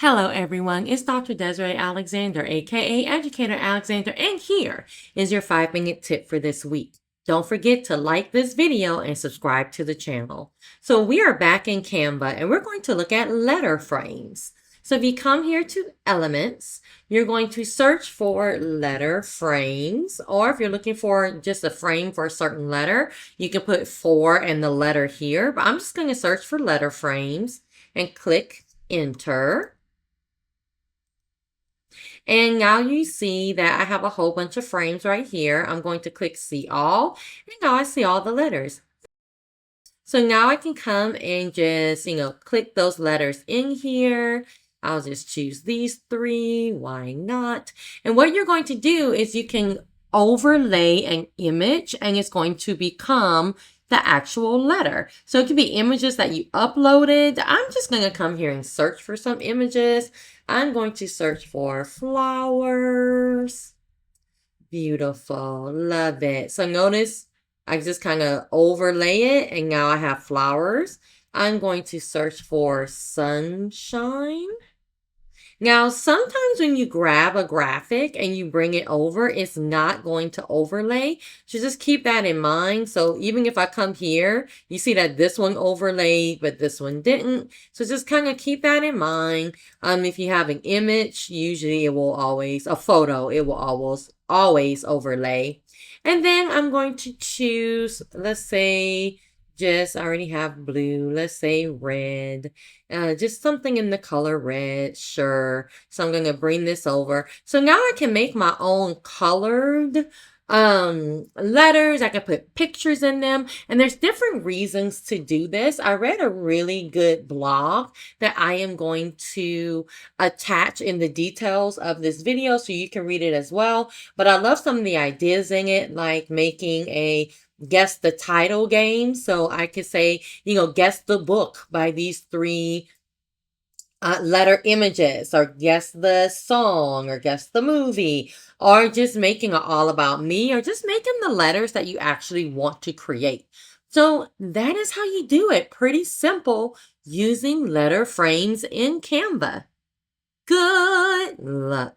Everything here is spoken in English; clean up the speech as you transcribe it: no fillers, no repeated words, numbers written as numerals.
Hello everyone, it's Dr. Desiree Alexander, aka Educator Alexander, and here is your 5-minute tip for this week. Don't forget to like this video and subscribe to the channel. So we are back in Canva and we're going to look at letter frames. So if you come here to Elements, you're going to search for letter frames, or if you're looking for just a frame for a certain letter, you can put for and the letter here, but I'm just going to search for letter frames and click Enter. And now you see that I have a whole bunch of frames right here. I'm going to click See All, and now I see all the letters. So now I can come and just, click those letters in here. I'll just choose these three. Why not? And what you're going to do is you can overlay an image and it's going to become the actual letter. So it could be images that you uploaded. I'm just going to come here and search for some images. I'm going to search for flowers. Beautiful. Love it. So notice I just kind of overlay it and now I have flowers. I'm going to search for sunshine. Now, sometimes when you grab a graphic and you bring it over, it's not going to overlay. So just keep that in mind. So even if I come here, you see that this one overlaid, but this one didn't. So just kind of keep that in mind. If you have an image, usually it will always, a photo, it will always overlay. And then I'm going to choose, let's say, I already have blue, let's say red, just something in the color red, sure. So I'm going to bring this over. So now I can make my own colored letters. I can put pictures in them, and there's different reasons to do this. I read a really good blog that I am going to attach in the details of this video so you can read it as well. But I love some of the ideas in it, like making a guess the title game. So I could say, guess the book by these three letter images, or guess the song, or guess the movie, or just making it all about me, or just making the letters that you actually want to create. So that is how you do it. Pretty simple using letter frames in Canva. Good luck.